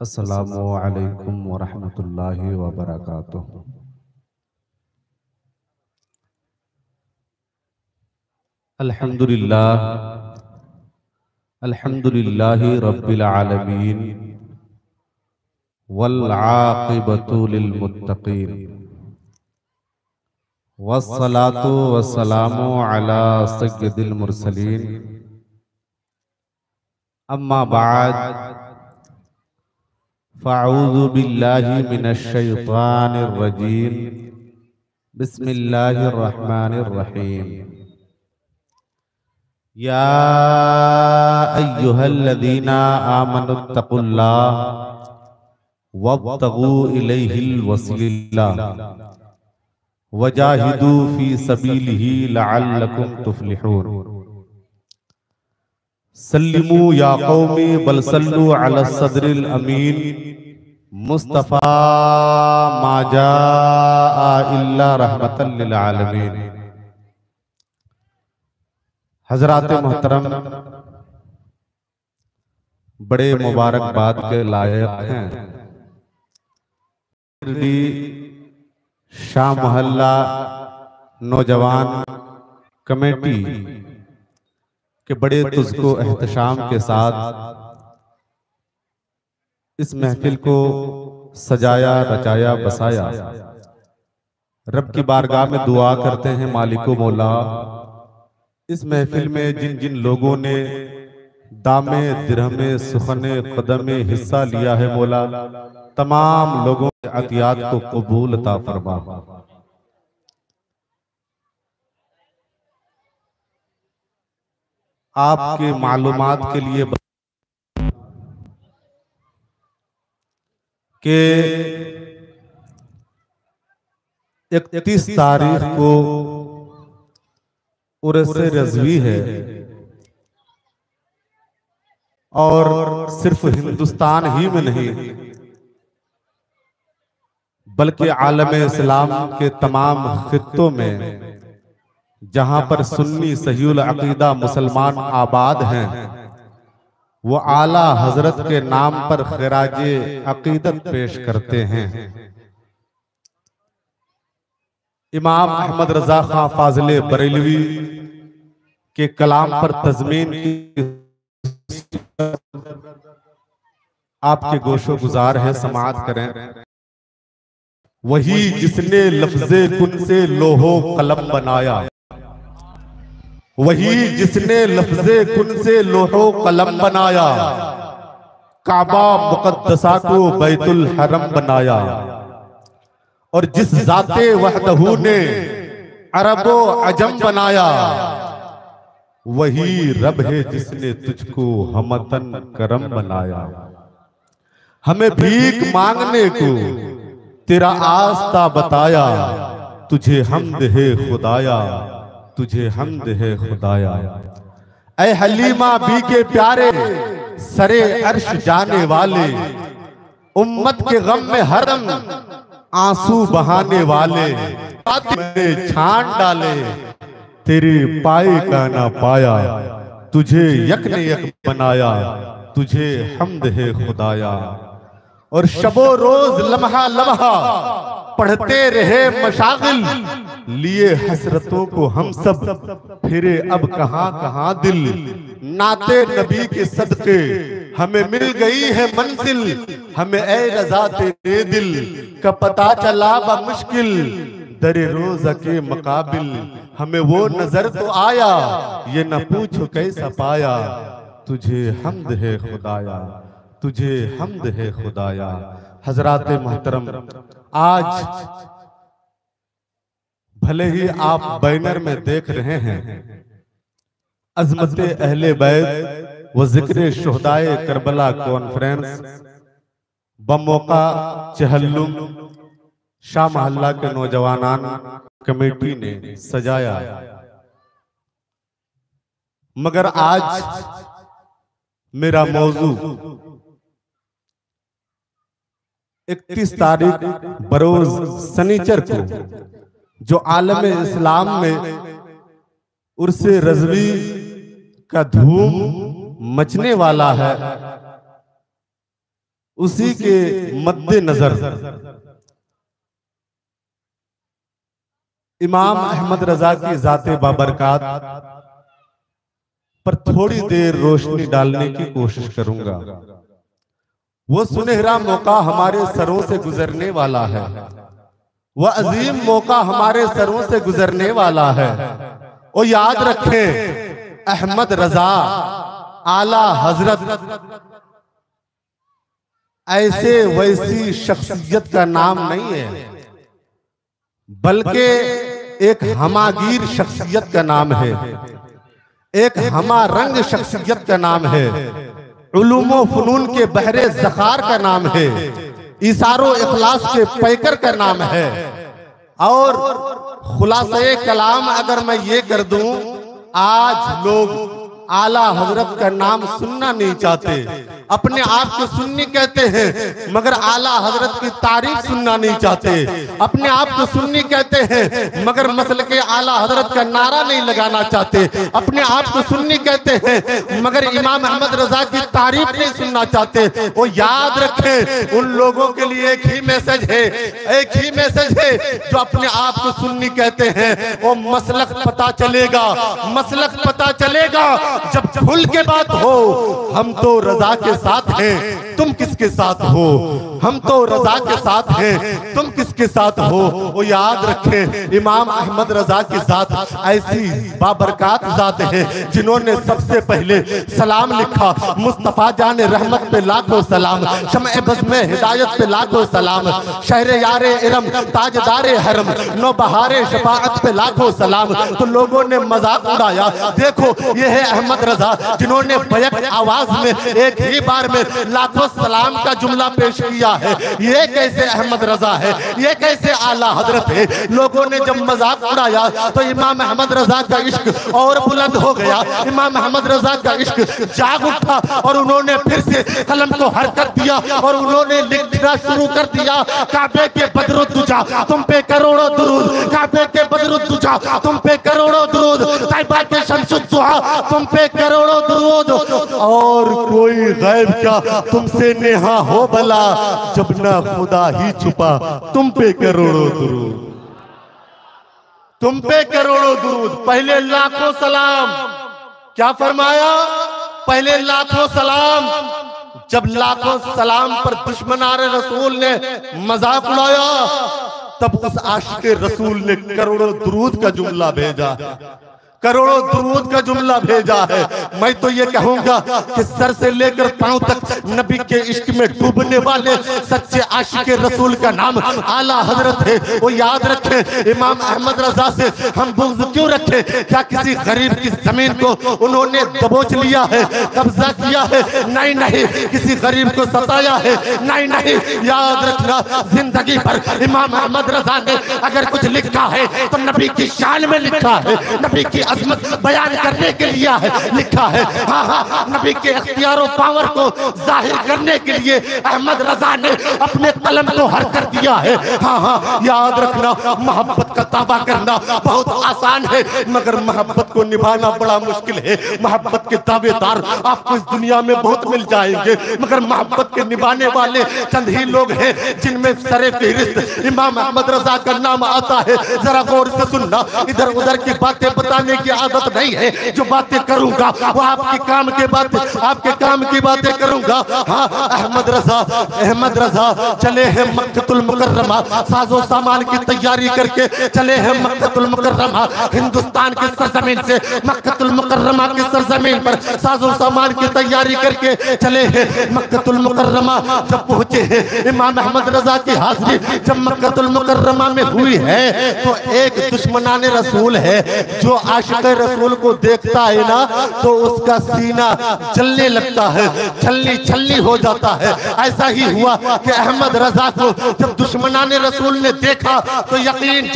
अस्सलामु अलैकुम वरहमतुल्लाहि वबरकातुहू। अल्हम्दुलिल्लाह अल्हम्दुलिल्लाहि रब्बिल आलमीन वल आक़िबतु लिल मुत्तक़ीन वस्सलातु वस्सलामु अला सय्यिदिल मुरसलीन अम्मा बाद फ़अऊज़ु बिल्लाहि मिनश शैतानिर रजीम बिस्मिल्लाहिर रहमानिर रहीम। या अय्युहल्लज़ीना आमनुत्तक़ुल्लाह वब्तगू इलैहिल वसीला वजाहिदू फी सबीलिही लअल्लकुम तुफ्लिहून। सल्लिमू या कौमी बल सल्लू अला सदरिल अमीन मुस्तफ़ा मा जाअ इल्ला रहमतल लिल आलमीन। हजरात मोहतरम, बड़े मुबारकबाद के लायक हैं शाह मोहल्ला नौजवान कमेटी के बड़े तुझको एहतशाम के साथ इस महफिल को सजाया रचाया बसाया। रब की बारगाह में दुआ करते हैं मालिको मौला, इस महफिल में जिन जिन लोगों ने दामे दिरहमे सुखने कदमे हिस्सा लिया है मौला, तमाम लोगों के अतियात को कबूल अता फरमा। आपके मालूमात के लिए कि 31 तारीख को उर्स-ए रज़वी है और सिर्फ हिंदुस्तान ही में नहीं बल्कि आलम इस्लाम के तमाम खित्तों में जहां पर सुन्नी सहीउल अकीदा मुसलमान आबाद हैं, वो आला हजरत के नाम पर खिराजे अकीदत पेश करते हैं। इमाम अहमद रजा खां फाजिले बरेलवी के कलाम पर तज़मीन की आपके गोशो गुजार है, समाअत करें। वही जिसने लफ्ज़े कुन से लोहो कलम बनाया, वही जिसने लफ्ज़े कुन से लोहो कलम बनाया, काबा मुक़द्दसा को बैतुल हरम बनाया। और जिस ज़ाते वहदहू ने अरबो अजम बनाया, वही रब है जिसने तुझको हमतन करम बनाया। हमें भीख मांगने को तेरा आस्ता बताया, तुझे हम्द है खुदाया, तुझे हम्द है खुदाया। ऐ हलीमा बी के प्यारे सरे अर्श जाने वाले, उम्मत के गम में हरदम आंसू बहाने वाले, में छान डाले तेरे पाए का ना पाया, तुझे यक ने यक बनाया, तुझे हम्द है खुदाया। और शबो रोज लम्हा लम्हा पढ़ते रहे मशागिल, लिए हसरतों को हम सब फिरे अब कहां कहां दिल। नाते नबी के सदके हमें मिल गई है मंजिल, हमें ऐ रजा तेरे दिल का पता चला बा मुश्किल। दरे रोज़ा के मुकाबिल हमें वो नजर तो आया, ये न पूछो कैसा पाया, तुझे हम्द है खुदाया, तुझे हम्द है खुदाया। हजरात मोहतरम, आज भले ही आप बैनर में देख रहे हैं अज़मते अहले बैत व जिक्र शुहदाए करबला कॉन्फ्रेंस बमौका चहल्लुम शाह मोहल्ला के नौजवानान कमेटी ने सजाया, मगर आज मेरा मौजू 31 तारीख बरोज सनीचर को जो आलम इस्लाम में उर्से रज़वी का धूम मचने वाला है, उसी के मद्देनजर इमाम अहमद रजा की जाते बाबरकात पर थोड़ी देर रोशनी डालने की कोशिश करूंगा। वो सुनहरा मौका हमारे सरों से गुजरने वाला है, वह अजीम मौका हमारे सरों से गुजरने वाला है। और याद रखें, अहमद रजा आला हजरत ऐसे वैसी शख्सियत का नाम नहीं है, बल्कि एक हमागीर शख्सियत का नाम है, एक हमारंग शख्सियत का नाम है, उलूमो फनून के बहरे ज़खार का नाम है, इशारो इखलास के पैकर का नाम है। और खुलासे कलाम अगर मैं ये कर दूं, आज लोग आला हजरत का नाम सुनना नहीं चाहते, अपने आप को सुन्नी कहते हैं मगर आला हजरत की तारीफ सुनना नहीं चाहते, अपने आप को सुन्नी कहते हैं मगर मसलक आला हजरत का नारा नहीं लगाना चाहते, अपने आप को सुन्नी कहते हैं मगर इमाम अहमद रजा की तारीफ नहीं सुनना चाहते। वो याद रखें, उन लोगों के लिए एक ही मैसेज है, एक ही मैसेज है, जो अपने आप को सुन्नी कहते हैं। वो मसलक पता चलेगा, मसलक पता चलेगा जब भूल के बात हो। हम तो रजा के साथ हैं, तुम किसके साथ हो? हम तो रजा के साथ हैं, तुम किसके साथ हो? वो याद रखें, इमाम अहमद रजा की जात ऐसी बाबरकात जात है जिन्होंने सबसे पहले सलाम लिखा। मुस्तफा जाने रहमत पे लाखों सलाम, शम्ए बज़्म हिदायत पे लाखों सलाम, शहरे यारे इरम ताजदारे हरम, नो बहारे शफाअत पे लाखों सलाम। तो लोगों ने मजाक उड़ाया, देखो ये है अहमद रजा जिन्होंने बैक आवाज में एक ही बार में लाखों सलाम का जुमला पेश किया है। ये कैसे अहमद रजा है, ये कैसे आला हजरत है? लोगों ने जब मजाक उड़ाया तो इमाम अहमद रजा का इश्क और बुलंद हो गया, इमाम अहमद रजा का इश्क जाग उठा और उन्होंने फिर से कलम को हरकत दिया और उन्होंने लिखना शुरू कर दिया। काबे के बदरुद्दुजा तुम पे करोड़ों दुरूद, काबे के बदरुद्दुजा तुम पे करोड़ों दुरूद, तैयबा के शमसुद्दुआ तुम पे करोड़ों दुरूद। और कोई गैब क्या तुमसे नेहा हो भला, जब ना खुदा ही छुपा तुम पे करोड़ों दुरूद, तुम पे करोड़ों दुरूद। पहले लाखों सलाम, क्या फरमाया? पहले लाखों सलाम। जब लाखों सलाम पर दुश्मनारे रसूल ने मजाक उड़ाया, तब उस आशिक़े रसूल ने करोड़ों दुरूद का जुमला भेजा, करोड़ों दुरूद का जुमला भेजा है। मैं तो ये कहूंगा कि सर से लेकर पांव तक नबी के इश्क में डूबने वाले सच्चे आशिक़े रसूल का नाम आला हजरत है। वो याद रखें, इमाम अहमद रजा से हम बुग़्ज़ क्यों रखें? क्या किसी गरीब की जमीन को उन्होंने दबोच लिया है, कब्जा किया है? नहीं नहीं, किसी गरीब को सताया है? नहीं नहीं। याद रखना, जिंदगी भर इमाम अहमद रजा ने अगर कुछ लिखा है तो नबी की शान में लिखा है, नबी की अज़मत बयान करने के लिए है लिखा है। हाँ हाँ, नबी के इख्तियारों पावर को जाहिर करने के लिए अहमद रजा ने अपने कलम को हर कर दिया है। हाँ हाँ, याद रखना, मोहब्बत का दावा करना बहुत आसान है मगर मोहब्बत को निभाना बड़ा मुश्किल है। मोहब्बत के दावेदार आपको इस दुनिया में बहुत मिल जाएंगे मगर मोहब्बत के निभाने वाले चंद ही लोग हैं जिनमें सरे फहरिस्त इमाम अहमद रजा का नाम आता है। जरा गौर से सुनना, इधर उधर की बातें बताने की आदत नहीं है। जो बातें करूंगा वो आपके काम के बातें, आपके काम की बातें करूंगा। हाँ, अहमद रजा चले हैं मक्कतुल मुकर्रमा, साजो सामान की तैयारी करके चले हैं मक्कतुल मुकर्रमा। हिंदुस्तान की सरजमीन से मक्कतुल मुकर्रमा की सरजमीन पर साजो सामान की तैयारी करके चले हैं मक्कतुल मुकर्रमा। जब पहुंचे हैं इमाम अहमद रजा की हाजिरी जब मक्कतुल मुकर्रमा में हुई है तो एक दुश्मनाने रसूल है जो आशिक़े रसूल को देखता है ना तो उसका सीना जलने लगता है, छलनी छलनी हो जाता है। ऐसा ही हुआ कि अहमद रजा को जब दुश्मनाने रसूल ने देखा तो यकीन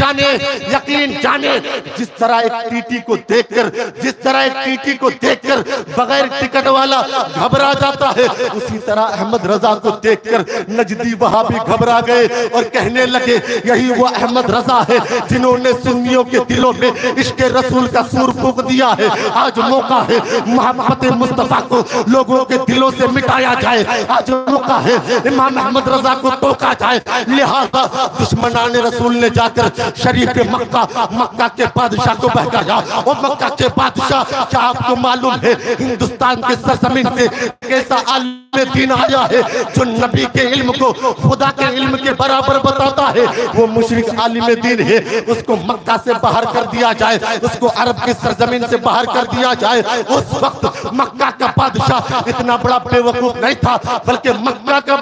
जाने जिस तरह एक टीटी को देखकर, जिस तरह एक टीटी को देखकर बगैर टिकट वाला घबरा जाता है, उसी तरह अहमद रजा को देखकर नजदी वहाबी घबरा गए और कहने लगे यही वो अहमद रजा है जिन्होंने सुन्नियों के दिलों में इश्क़े रसूल का सूर फूंक दिया है। आज मौका है मोहब्बत मुस्तफा को लोगों के दिलों से मिटाया जाए। आज मौका है इमाम अहमद रजा को टोका जाए। लिहाजा दुश्मनाने रसूल ने जाकर शरीफ मक्का के बादशाह को बहकाया। और मक्का के बादशाह, क्या आपको मालूम है हिंदुस्तान के सरजमीन से कैसा आलिम दीन आया है जो नबी के इल्म को खुदा के इल्म के बराबर बताता है? वो मुशरिक आलिम दीन है, उसको मक्का से बाहर कर दिया जाए, उसको अरब की सरजमीन से बाहर कर दिया जाए। उस वक्त मक्का का बादशाह इतना बड़ा बेवकूफ नहीं था, बल्कि मक्का का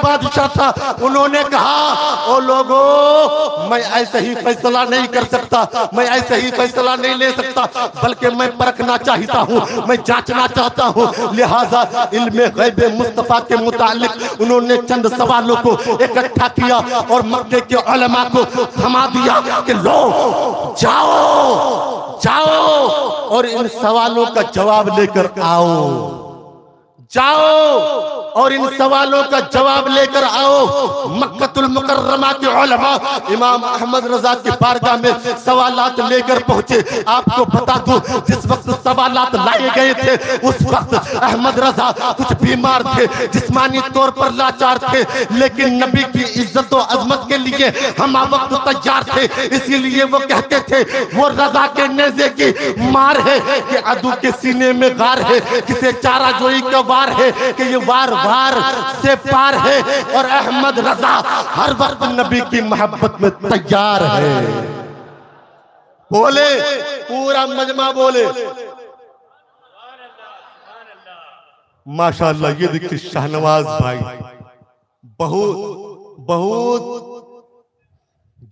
बादशाह था। उन्होंने कहा, ओ लोगों, मैं ऐसे ही फैसला नहीं कर सकता, मैं ऐसे ही फैसला नहीं ले सकता, बल्कि मैं परखना चाहता हूँ, मैं जांचना चाहता हूँ। लिहाजा इल्मे गैब मुस्तफा के मुतालिक उन्होंने चंद सवालों को इकट्ठा किया और मक्के के उलमा को थमा दिया कि लो जाओ और इन सवालों का जवाब लेकर आओ, जाओ और इन सवालों का जवाब लेकर आओ। मक्कतुल मुकर्रमा के उलमा इमाम अहमद रजा की बारगाह में सवालात लेकर पहुंचे। आपको बता दूं, जिस वक्त सवालात लाए गए थे उस वक्त अहमद रजा कुछ बीमार थे, जिस्मानी तौर पर लाचार थे, लेकिन नबी की इज्जत और अजमत के लिए हम वक्त तैयार थे। इसीलिए वो कहते थे वो रजा के नेज़े की मार है कि अदू के सीने में गार है, किसे चारा जोई का वार है कि ये वार से पार है। और अहमद रजा हर वक्त नबी की मोहब्बत में तैयार है। बोले, पूरा मजमा बोले माशाअल्लाह। ये देखिए शाहनवाज भाई बहुत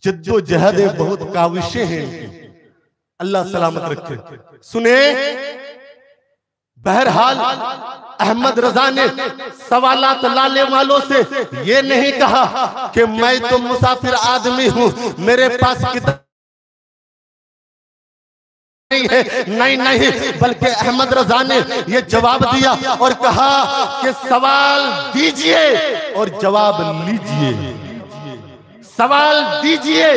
जद्दोजहद है, बहुत काविशें हैं इनकी, अल्लाह सलामत रखे। सुने, बहरहाल अहमद रजा ने सवालात लाने वालों से ये नहीं कहा कि मैं तो मुसाफिर आदमी हूं, मेरे पास किताब नहीं है, नहीं, बल्कि अहमद रजा ने ये जवाब दिया और कहा कि सवाल दीजिए और जवाब लीजिए, सवाल दीजिए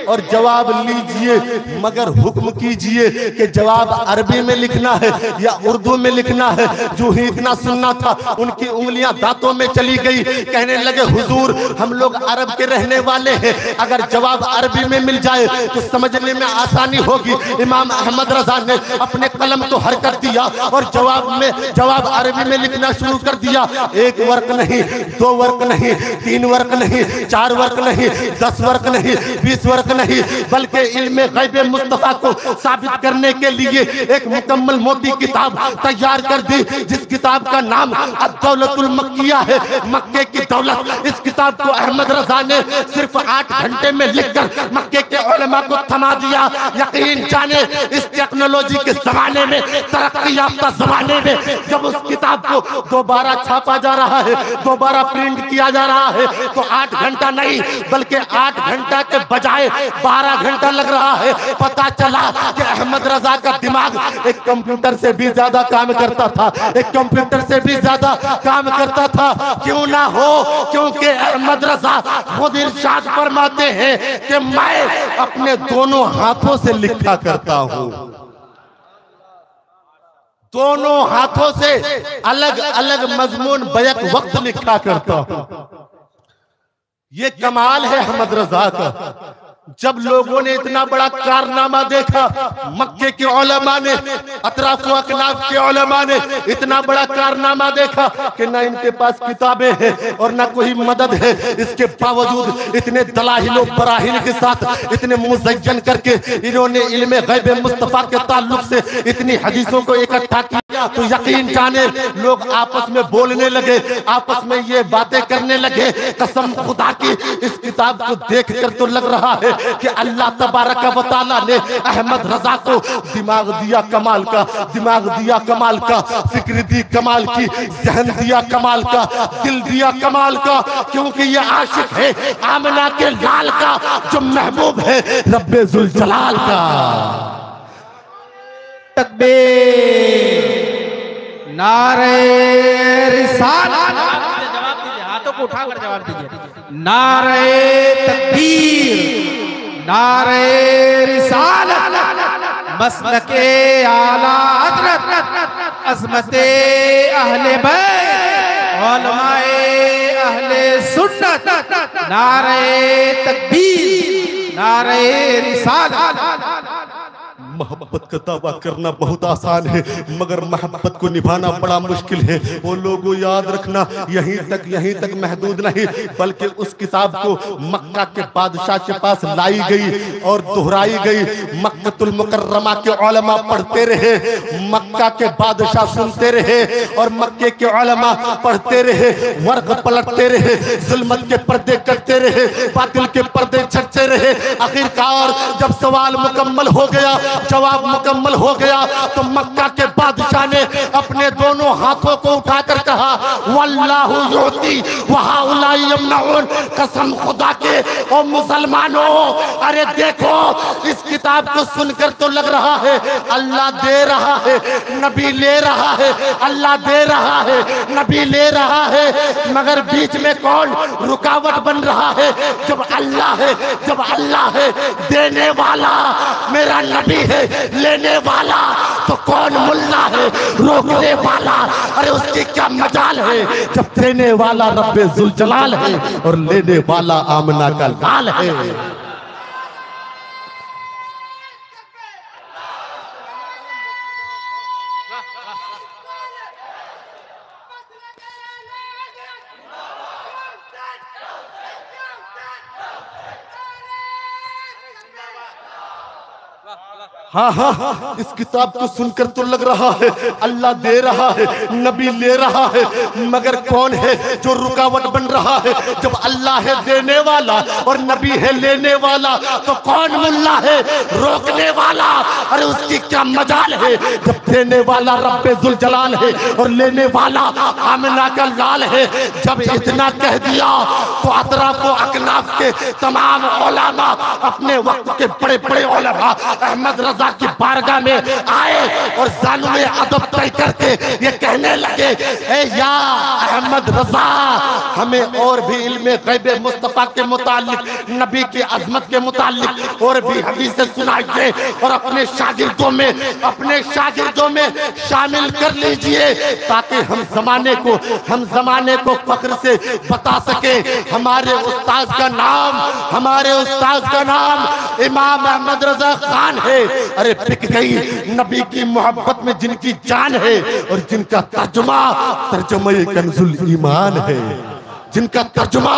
और जवाब लीजिए, मगर हुक्म कीजिए कि जवाब अरबी में लिखना है या उर्दू में लिखना है। जो ही इतना सुनना था उनकी उंगलियां दांतों में चली गई। कहने लगे, हुजूर हम लोग अरब के रहने वाले हैं, अगर जवाब अरबी में मिल जाए तो समझने में आसानी होगी। इमाम अहमद रजा ने अपने कलम को हरकत दिया और जवाब अरबी में लिखना शुरू कर दिया। 1 वर्क नहीं, 2 वर्क नहीं, 3 वर्क नहीं, 4 वर्क नहीं, 10 वर्क नहीं, 20 वर्क नहीं, बल्कि इल्मे गैब मुस्तफा को साबित करने के लिए एक मुकम्मल मोटी किताब तैयार कर दी, जिस किताब का नाम अद-दौलतुल मक्किया है, मक्के की दौलत। इस किताब को अहमद रजा ने सिर्फ 8 घंटे में लिखकर मक्के के उलमा को थमा दिया। यकीन जाने इस टेक्नोलॉजी के जमाने में, तरक्की याफ्ता जमाने में, जब उस किताब को दोबारा छापा जा रहा है, दोबारा प्रिंट किया जा रहा है, तो 8 घंटा नहीं बल्कि 8 घंटा के बजाय 12 घंटा लग रहा है। पता चला कि अहमद रजा का दिमाग एक कंप्यूटर से भी ज्यादा काम करता था, एक कंप्यूटर से भी ज्यादा काम करता था। क्यों ना हो, क्योंकि अहमद रजा खुद इरशाद फरमाते हैं कि मैं अपने दोनों हाथों से लिखा करता हूं, दोनों हाथों से अलग अलग मजमून बैक वक्त लिखा करता हूं। ये कमाल है अहमद रजा का। जब लोगों ने इतना बड़ा कारनामा देखा, मक्के के उलमा ने, अतराफ व अकनाफ के उलमा ने इतना बड़ा कारनामा देखा कि ना इनके पास किताबें हैं और ना कोई मदद है, इसके बावजूद इतने दलाहिल व बराहिन के साथ इतने मुज़य्यन करके इन्होंने इल्मे गैब मुस्तफा के ताल्लुक से इतनी हदीसों को इकट्ठा किया। तो यकीन जाने लोग आपस में बोलने लगे, आपस में ये बातें करने लगे। कसम खुदा की, इस किताब को देखकर तो लग रहा है कि अल्लाह तबारक व तआला ने अहमद रजा को दिमाग दिया कमाल का, दिमाग दिया कमाल का, फिक्र दी कमाल की, जहन दिया कमाल का, दिल दिया कमाल का, क्योंकि ये आशिक है आमिना के लाल का, जो महबूब है रब्बे जुल जलाल का। तकबीर, नारे रिसालत, जवाब दीजिए, हाथों को उठाकर जवाब दीजिए। नारे तकबीर, नारे रिसालत, मसलके आला हज़रत अज़मते अहले बैत उलमाए अहले सुन्नत नारे तकबीर नारे रिसालत। मोहब्बत का दावा करना बहुत आसान है मगर मोहब्बत को निभाना बड़ा मुश्किल है। वो लोगों याद रखना यहीं तक महदूद नहीं बल्कि उस किताब को मक्का के बादशाह के पास लाई गई और दोहराई गई। मक्कतुल मुकर्रमा के उलमा पढ़ते रहे, मक्का के बादशाह सुनते रहे और मक्के के उलमा पढ़ते रहे, वर्ग पलटते रहे, जुल्मत के पर्दे कटते रहे, बातिल के पर्दे छटते रहे। आखिरकार जब सवाल मुकम्मल हो गया, जवाब मुकम्मल हो गया तो मक्का के बादशाह ने अपने दोनों हाथों को उठाकर कहा वल्लाहु युती व हाउलाई यमनऊन। कसम खुदा के ओ मुसलमानों, अरे देखो इस किताब को सुनकर तो लग रहा है अल्लाह दे रहा है, नबी ले रहा है, अल्लाह दे रहा है, नबी ले रहा है, मगर बीच में कौन रुकावट बन रहा है? जब अल्लाह है, जब अल्लाह है देने वाला मेरा नबी है, लेने वाला तो कौन मुल्ला है रोकने वाला? अरे उसकी क्या मजाल है जब देने वाला रब्बे जुल जलाल है और लेने वाला आमना का लाल है। हाँ हाँ, इस किताब को सुनकर तो लग रहा है अल्लाह दे रहा है, नबी ले रहा है, मगर कौन है जो रुकावट बन रहा है? जब अल्लाह है देने वाला और नबी है लेने वाला तो कौन मुल्ला है रोकने वाला? अरे उसकी क्या मजाल है जब देने वाला रब्बे जुल जलाल है और लेने वाला आमिना का लाल है। जब इतना कह दिया तो अतराफ व अकनाफ के तमाम उलमा, अपने वक्त के बड़े बड़े उलमा अहमद रजा की बारगाह में आए और ज़ानुए अदब तय करके ये कहने लगे, ए या अहमद रजा, हमें और भी इल्मे गैब मुस्तफा के मुतालिक, नबी की अजमत के मुतालिक और भी हदीसें सुनाइए और अपने शागिर्दों में शामिल कर लीजिए ताकि हम जमाने को फख्र से बता सके हमारे उस्ताद का नाम इमाम अहमद रजा खान है। अरे बिक गई नबी की मोहब्बत में जिनकी जान है और जिनका तर्जुमा कंजुल ईमान है, जिनका तर्जुमा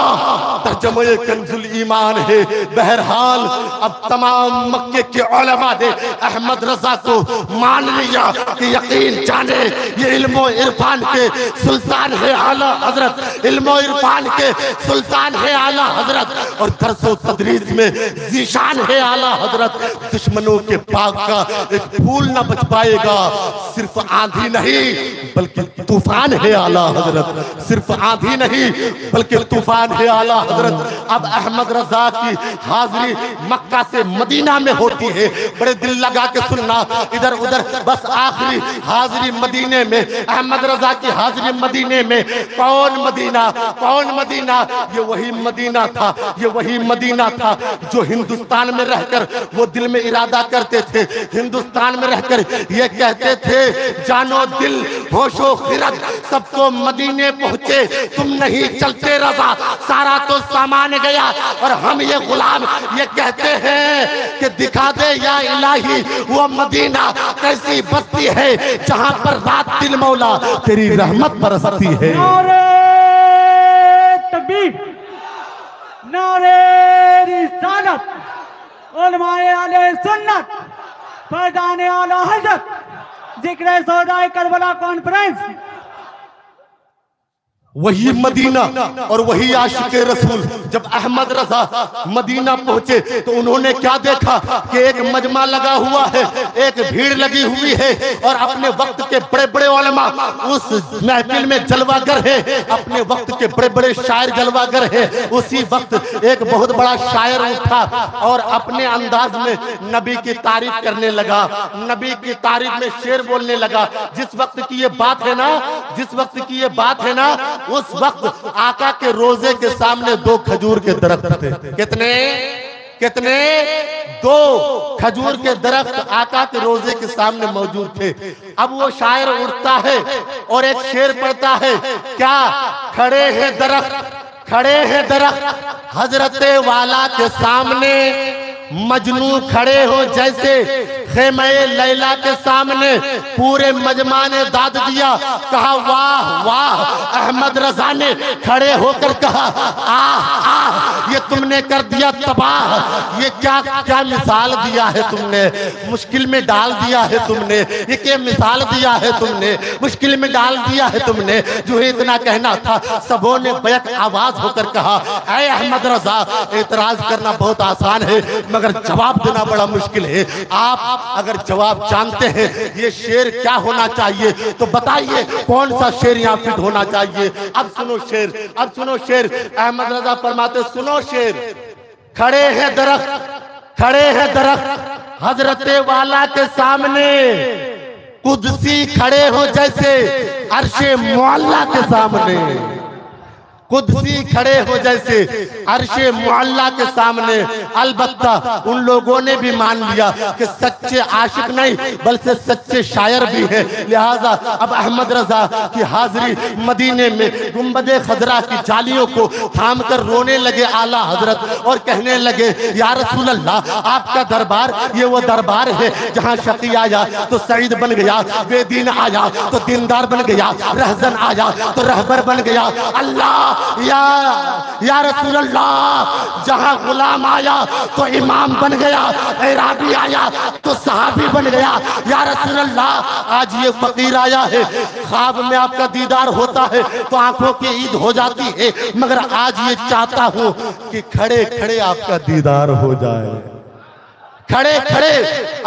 कंजुल ईमान है। बहरहाल अब तमाम मक्के के उलमा ने अहमद रजा को मान लिया कि यकीन जाने ये इल्मो इरफान के सुल्तान है आला हजरत, इल्मो इरफान के सुल्तान है आला हजरत और दरसो तदरीस में जीशान है आला हजरत। दुश्मनों के बाग का एक फूल न बच पाएगा, सिर्फ आंधी नहीं बल्कि तूफान है आला हजरत, सिर्फ आंधी नहीं बल्कि तूफान है आला हजरत। अब अहमद रजा की हाजिरी मक्का से मदीना में होती है, बड़े दिल लगा के सुनना, इधर उधर बस आखिरी हाजिरी मदीने में, अहमद रजा की हाजिरी मदीने में। कौन मदीना? ये वही मदीना था जो हिंदुस्तान में रहकर वो दिल में इरादा करते थे, हिंदुस्तान में रहकर ये कहते थे जानो दिल होशो खिरत सबको मदीने पहुंचे, तुम नहीं चलते रजा सारा तो सामान गया। और हम ये गुलाम ये कहते हैं कि दिखा दे या इलाही वो मदीना कैसी बस्ती है जहां पर रात दिन मौला तेरी रहमत बरसती है। नारे तकबीर, नारे रिसालत, उलमाए आले सुन्नत, फैज़ान आला हज़रत, जिक्र सौदाए करबला कॉन्फ्रेंस। वही मदीना और वही आशिक़े रसूल। जब अहमद रजा मदीना पहुंचे तो उन्होंने क्या देखा कि एक मजमा लगा हुआ है, एक भीड़ लगी हुई है और अपने वक्त के बड़े बड़े उलमा उस महफिल में जलवागर है, अपने वक्त के बड़े बड़े शायर जलवागर है। उसी वक्त एक बहुत बड़ा शायर उठा और अपने अंदाज में नबी की तारीफ करने लगा, नबी की तारीफ में शेर बोलने लगा। जिस वक्त की ये बात है ना उस वक्त आका के रोजे के सामने 2 खजूर के दरख्त थे। कितने? कितने? 2 खजूर के दरख्त आका के रोजे के सामने मौजूद थे। अब वो शायर उठता है और एक शेर पढ़ता है, क्या? खड़े हैं दरख्त, खड़े हैं दरख्त हजरते वाला के सामने, मजनू खड़े हो जैसे खेमे लैला के सामने। पूरे मजमा ने दाद दिया, कहा वाह वाह। अहमद रजा ने खड़े होकर कहा आह आह, ये तुमने कर दिया तबाह। ये क्या क्या मिसाल दिया है तुमने, मुश्किल में डाल दिया है तुमने। ये क्या मिसाल दिया है तुमने, मुश्किल में डाल दिया है तुमने। जो इतना कहना था, सबों ने बैक आवाज होकर कहा, ऐ अहमद रजा, एतराज करना बहुत आसान है मगर जवाब देना बड़ा मुश्किल है। आप अगर जवाब जानते हैं ये शेर क्या होना चाहिए तो बताइए कौन सा शेर यहाँ फिट होना चाहिए। अब सुनो शेर, अब सुनो शेर। अहमद रजा फरमाते, सुनो शेर। खड़े हैं दरख्त, खड़े हैं दरख्त हजरते वाला के सामने, कुदसी खड़े हो जैसे अर्शे मुअल्ला के सामने। कुदसी खड़े हो जैसे अर्शे मुअल्ला के सामने। अलबत्ता उन लोगों ने भी मान लिया कि सच्चे आशिक नहीं बल्कि सच्चे शायर भी हैं। लिहाजा अब अहमद रजा की हाजिरी मदीने में गुंबदे खजरा की जालियों को थाम कर रोने लगे आला हजरत और कहने लगे, या रसूल अल्लाह, आपका दरबार ये वो दरबार है जहाँ शकी आया तो सईद बन गया, बेदीन आया तो दीनदार बन गया, रहजन आया तो रहबर बन गया। अल्लाह या रसूल अल्लाह, जहां गुलाम आया तो इमाम बन गया, एराबी आया तो सहाबी बन गया। या रसूल अल्लाह, आज ये फकीर आया है, ख्वाब में आपका दीदार होता है तो आंखों की ईद हो जाती है, मगर आज ये चाहता हूं कि खड़े खड़े आपका दीदार हो जाए, खड़े खड़े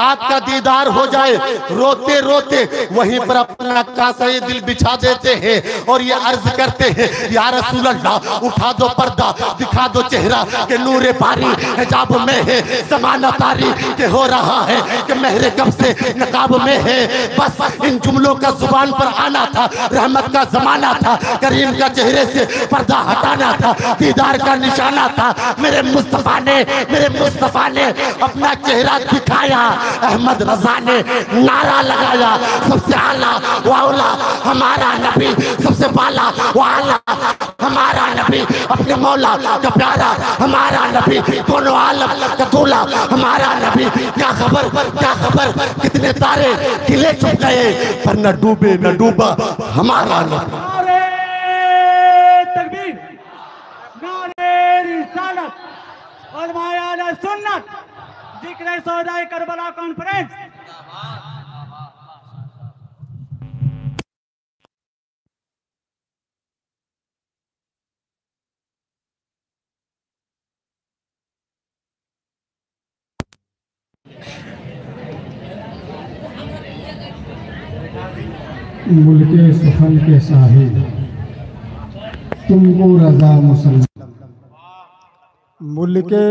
आपका दीदार हो जाए। रोते रोते वहीं पर अपना कांसा दिल बिछा देते हैं और ये अर्ज करते हैं, या रसूल अल्लाह, उठा दो पर्दा, दिखा दो चेहरा के नूरे पारी हिजाब में है, ज़माना तारी के हो रहा है कि महरे कब से नकाब में है। बस इन जुमलों का जुबान पर आना था, रहमत का जमाना था, करीम का चेहरे से पर्दा हटाना था, दीदार का निशाना था। मेरे मुस्तफा ने अपना चेहरा दिखाया। अहमद रजा ने नारा लगाया, सबसे आला वाला हमारा नबी, सबसे बाला वाला हमारा नबी, अपने मौला का प्यारा हमारा नबी, दोनों आलम का दूल्हा हमारा नबी। क्या खबर कितने तारे खिले छुप गए पर न डूबे न डूबा हमारा नबी। नारे तकबीर, नारे रिसालत, उलमाए अहले सुन्नत, जिक्र सौदाए करबला कॉन्फ्रेंस। मुल्के सुखन के साहिब तुमको रजा मुसलमान, मुल्के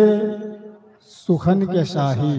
सुखन के शाही